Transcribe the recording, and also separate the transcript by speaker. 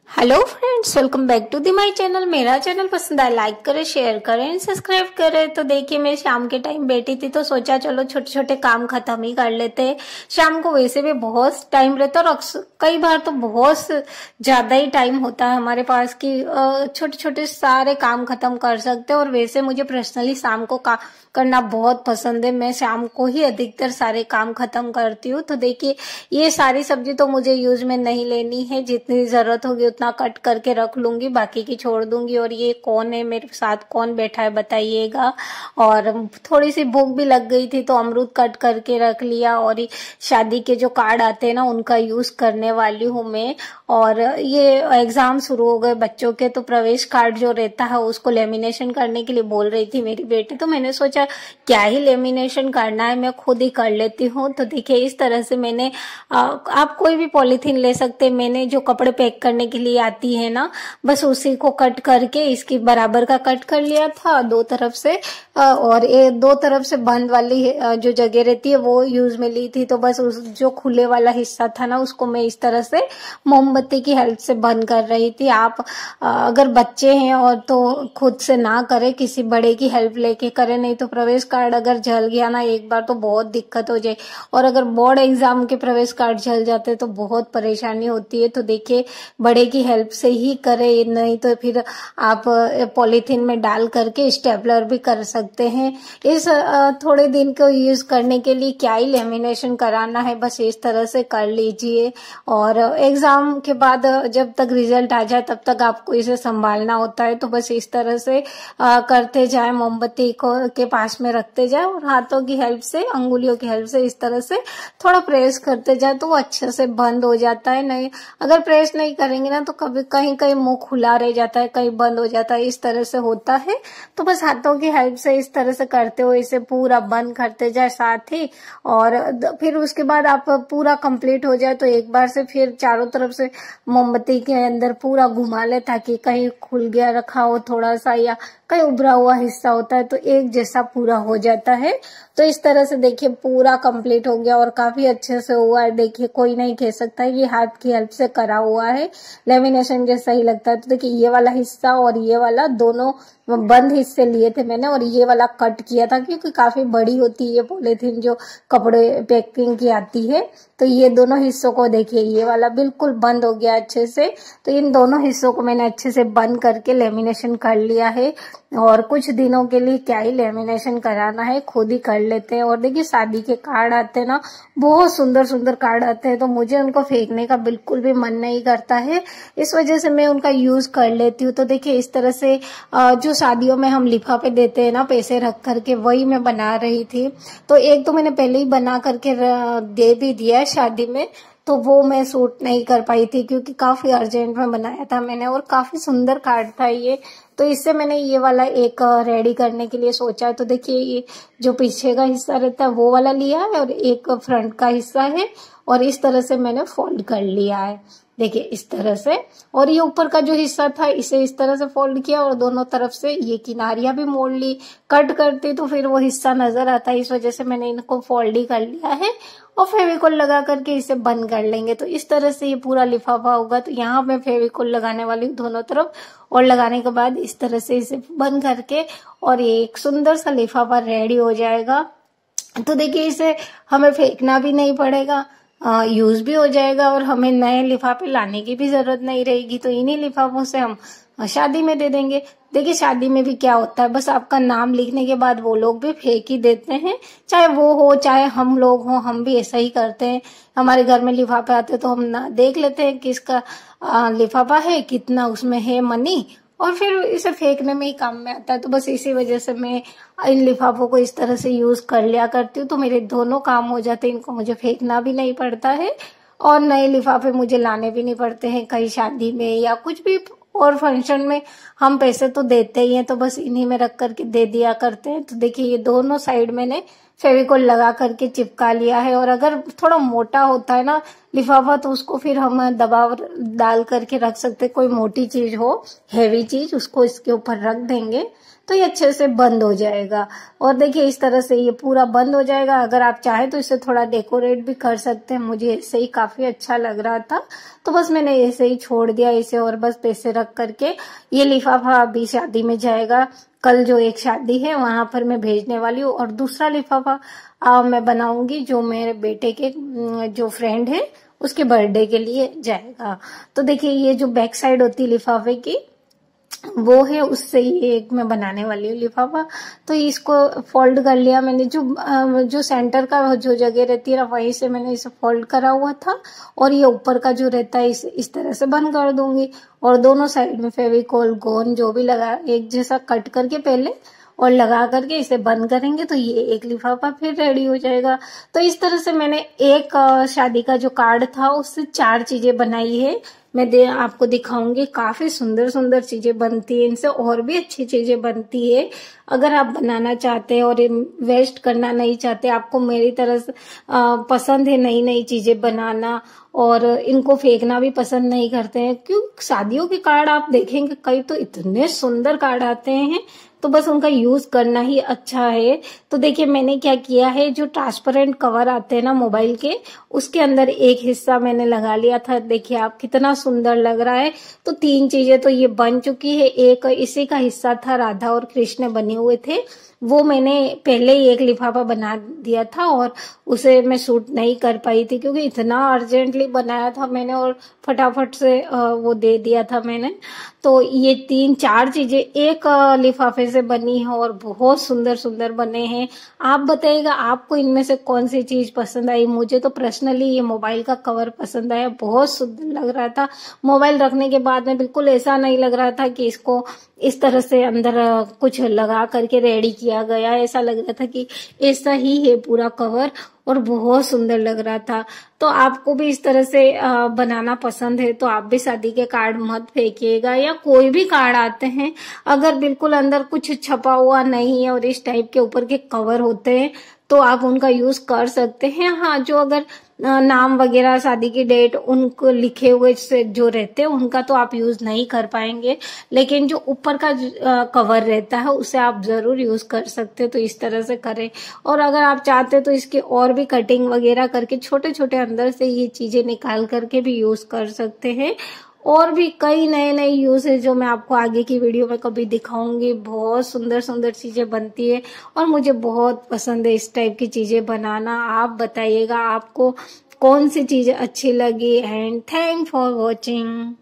Speaker 1: Hello friends, welcome back to the my channel. मेरा channel पसंद आया लाइक करें, शेयर करें, सब्सक्राइब करें। तो देखिए, मैं शाम के टाइम बैठी थी तो सोचा चलो छोटे छोटे काम खत्म ही कर लेते हैं। शाम को वैसे भी बहुत टाइम रहता है और कई बार तो बहुत ज्यादा ही टाइम होता है हमारे पास कि छोटे छोटे सारे काम खत्म कर सकते हैं। और वैसे मुझे पर्सनली शाम को करना बहुत पसंद है। मैं शाम को ही अधिकतर सारे काम खत्म करती हूँ। तो देखिए, ये सारी सब्जी तो मुझे यूज में नहीं लेनी है, जितनी जरूरत होगी उतना कट करके रख लूंगी, बाकी की छोड़ दूंगी। और ये कौन है मेरे साथ, कौन बैठा है बताइएगा। और थोड़ी सी भूख भी लग गई थी तो अमरूद कट करके रख लिया। और शादी के जो कार्ड आते हैं ना, उनका यूज करने वाली हूँ मैं। और ये एग्जाम शुरू हो गए बच्चों के, तो प्रवेश कार्ड जो रहता है उसको लेमिनेशन करने के लिए बोल रही थी मेरी बेटी। तो मैंने सोचा क्या ही लेमिनेशन करना है, मैं खुद ही कर लेती हूँ। तो देखिए, इस तरह से मैंने आप कोई भी पॉलीथीन ले सकते हैं। मैंने जो कपड़े पैक करने के लिए आती है ना, बस उसी को कट करके इसकी बराबर का कट कर लिया था दो तरफ से। और ये दो तरफ से बंद वाली जो जगह रहती है वो यूज में ली थी। तो बस उस जो खुले वाला हिस्सा था ना, उसको मैं इस तरह से मोमबत्ती की हेल्प से बंद कर रही थी। आप अगर बच्चे हैं और तो खुद से ना करे, किसी बड़े की हेल्प लेके करे, नहीं तो प्रवेश कार्ड अगर जल गया ना एक बार तो बहुत दिक्कत हो जाए। और अगर बोर्ड एग्जाम के प्रवेश कार्ड जल जाते तो बहुत परेशानी होती है। तो देखिए, बड़े की हेल्प से ही करे, नहीं तो फिर आप पॉलीथीन में डाल करके स्टेपलर भी कर सकते हैं। इस थोड़े दिन को यूज करने के लिए क्या ही लेमिनेशन कराना है, बस इस तरह से कर लीजिए। और एग्जाम के बाद जब तक रिजल्ट आ जाए तब तक आपको इसे संभालना होता है। तो बस इस तरह से करते जाए, मोमबत्ती को के पास में रखते जाए और हाथों की हेल्प से, अंगुलियों की हेल्प से इस तरह से थोड़ा प्रेस करते जाए तो वो अच्छे से बंद हो जाता है। नहीं, अगर प्रेस नहीं करेंगे ना तो कभी कहीं कहीं मुंह खुला रह जाता है, कहीं बंद हो जाता है, इस तरह से होता है। तो बस हाथों की हेल्प से इस तरह से करते हुए इसे पूरा बंद करते जाए साथ ही। और फिर उसके बाद आप पूरा कंप्लीट हो जाए तो एक बार से फिर चारों तरफ से मोमबत्ती के अंदर पूरा घुमा ले, ताकि कहीं खुल गया रखा हो थोड़ा सा या कहीं उभरा हुआ हिस्सा होता है तो एक जैसा पूरा हो जाता है। तो इस तरह से देखिए पूरा कंप्लीट हो गया और काफी अच्छे से हुआ है। देखिए, कोई नहीं कह सकता ये हाथ की हेल्प से करा हुआ है, लेमिनेशन जैसा ही लगता है। तो देखिए, ये वाला हिस्सा और ये वाला दोनों बंद हिस्से लिए थे मैंने और ये वाला कट किया था, क्योंकि काफी बड़ी होती है ये पॉलीथीन जो कपड़े पैकिंग की आती है। तो ये दोनों हिस्सों को देखिए, ये वाला बिल्कुल बंद हो गया अच्छे से। तो इन दोनों हिस्सों को मैंने अच्छे से बंद करके लेमिनेशन कर लिया है। और कुछ दिनों के लिए क्या ही लेमिनेशन कराना है, खुद ही कर लेते हैं। और देखिए, शादी के कार्ड आते हैं ना, बहुत सुंदर सुंदर कार्ड आते हैं, तो मुझे उनको फेंकने का बिल्कुल भी मन नहीं करता है। इस वजह से मैं उनका यूज कर लेती हूँ। तो देखिए, इस तरह से जो शादियों में हम लिफाफे देते हैं ना पैसे रख करके, वही मैं बना रही थी। तो एक तो मैंने पहले ही बना करके दे भी दिया है शादी में, तो वो मैं सूट नहीं कर पाई थी क्योंकि काफी अर्जेंट में बनाया था मैंने और काफी सुंदर कार्ड था ये। तो इससे मैंने ये वाला एक रेडी करने के लिए सोचा है। तो देखिए, ये जो पीछे का हिस्सा रहता है वो वाला लिया है और एक फ्रंट का हिस्सा है और इस तरह से मैंने फोल्ड कर लिया है। देखिए, इस तरह से। और ये ऊपर का जो हिस्सा था इसे इस तरह से फोल्ड किया और दोनों तरफ से ये किनारियां भी मोड़ ली। कट करती तो फिर वो हिस्सा नजर आता है, इस वजह से मैंने इनको फोल्ड ही कर लिया है। और फेविकोल लगा करके इसे बंद कर लेंगे तो इस तरह से ये पूरा लिफाफा होगा। तो यहाँ मैं फेविकोल लगाने वाली हूँ दोनों तरफ, और लगाने के बाद इस तरह से इसे बंद करके और ये एक सुंदर सा लिफाफा रेडी हो जाएगा। तो देखिए, इसे हमें फेंकना भी नहीं पड़ेगा, यूज भी हो जाएगा और हमें नए लिफाफे लाने की भी जरूरत नहीं रहेगी। तो इन्हीं लिफाफों से हम शादी में दे देंगे। देखिए, शादी में भी क्या होता है, बस आपका नाम लिखने के बाद वो लोग भी फेंक ही देते हैं, चाहे वो हो चाहे हम लोग हो, हम भी ऐसा ही करते हैं। हमारे घर में लिफाफे आते तो हम ना देख लेते हैं किसका लिफाफा है, कितना उसमें है मनी, और फिर इसे फेंकने में ही काम में आता है। तो बस इसी वजह से मैं इन लिफाफों को इस तरह से यूज कर लिया करती हूँ। तो मेरे दोनों काम हो जाते हैं, इनको मुझे फेंकना भी नहीं पड़ता है और नए लिफाफे मुझे लाने भी नहीं पड़ते हैं। कहीं शादी में या कुछ भी और फंक्शन में हम पैसे तो देते ही हैं, तो बस इन्हीं में रख करके दे दिया करते हैं। तो देखिए, ये दोनों साइड मैंने फेविकोल लगा करके चिपका लिया है। और अगर थोड़ा मोटा होता है ना लिफाफा तो उसको फिर हम दबाव डाल करके रख सकते, कोई मोटी चीज हो, हैवी चीज, उसको इसके ऊपर रख देंगे तो ये अच्छे से बंद हो जाएगा। और देखिए इस तरह से ये पूरा बंद हो जाएगा। अगर आप चाहे तो इसे थोड़ा डेकोरेट भी कर सकते हैं। मुझे ऐसे ही काफी अच्छा लग रहा था तो बस मैंने ऐसे ही छोड़ दिया इसे। और बस पैसे रख करके ये लिफाफा अभी शादी में जाएगा। कल जो एक शादी है वहां पर मैं भेजने वाली हूँ। और दूसरा लिफाफा मैं बनाऊंगी जो मेरे बेटे के जो फ्रेंड है उसके बर्थडे के लिए जाएगा। तो देखिए ये जो बैक साइड होती है लिफाफे की वो है, उससे ही एक मैं बनाने वाली हूँ लिफाफा। तो इसको फोल्ड कर लिया मैंने। जो सेंटर का जो जगह रहती है ना वहीं से मैंने इसे फोल्ड करा हुआ था। और ये ऊपर का जो रहता है इस तरह से बंद कर दूंगी। और दोनों साइड में फेविकोल गोंद जो भी लगा एक जैसा कट करके पहले और लगा करके इसे बंद करेंगे तो ये एक लिफाफा फिर रेडी हो जाएगा। तो इस तरह से मैंने एक शादी का जो कार्ड था उससे 4 चीजें बनाई है। मैं आपको दिखाऊंगी, काफी सुंदर सुंदर चीजें बनती है इनसे, और भी अच्छी चीजें बनती है। अगर आप बनाना चाहते हैं और वेस्ट करना नहीं चाहते, आपको मेरी तरह से पसंद है नई नई चीजें बनाना और इनको फेंकना भी पसंद नहीं करते हैं, क्यों शादियों के कार्ड आप देखेंगे कई तो इतने सुंदर कार्ड आते हैं, तो बस उनका यूज करना ही अच्छा है। तो देखिए मैंने क्या किया है, जो ट्रांसपेरेंट कवर आते हैं ना मोबाइल के, उसके अंदर एक हिस्सा मैंने लगा लिया था। देखिए आप कितना सुंदर लग रहा है। तो 3 चीजें तो ये बन चुकी है। एक इसी का हिस्सा था, राधा और कृष्ण बने हुए थे, वो मैंने पहले ही एक लिफाफा बना दिया था और उसे मैं शूट नहीं कर पाई थी क्योंकि इतना अर्जेंटली बनाया था मैंने और फटाफट से वो दे दिया था मैंने। तो ये 3-4 चीजें एक लिफाफे से बनी है और बहुत सुंदर सुंदर बने हैं। आप बताइएगा आपको इनमें से कौन सी चीज पसंद आई। मुझे तो पर्सनली ये मोबाइल का कवर पसंद आया, बहुत सुंदर लग रहा था। मोबाइल रखने के बाद में बिल्कुल ऐसा नहीं लग रहा था कि इसको इस तरह से अंदर कुछ लगा करके रेडी किया गया, ऐसा लग रहा था कि ऐसा ही है पूरा कवर और बहुत सुंदर लग रहा था। तो आपको भी इस तरह से बनाना पसंद है तो आप भी शादी के कार्ड मत फेंकिएगा, या कोई भी कार्ड आते हैं अगर बिल्कुल अंदर कुछ छपा हुआ नहीं है और इस टाइप के ऊपर के कवर होते हैं तो आप उनका यूज कर सकते हैं। हाँ, जो अगर नाम वगैरह शादी की डेट उनको लिखे हुए से जो रहते हैं उनका तो आप यूज नहीं कर पाएंगे, लेकिन जो ऊपर का कवर रहता है उसे आप जरूर यूज कर सकते हैं। तो इस तरह से करें। और अगर आप चाहते तो इसके और भी कटिंग वगैरह करके छोटे छोटे अंदर से ये चीजें निकाल करके भी यूज कर सकते हैं। और भी कई नए नए यूज है जो मैं आपको आगे की वीडियो में कभी दिखाऊंगी। बहुत सुंदर सुंदर चीजें बनती है और मुझे बहुत पसंद है इस टाइप की चीजें बनाना। आप बताइएगा आपको कौन सी चीजें अच्छी लगी। And thank for watching.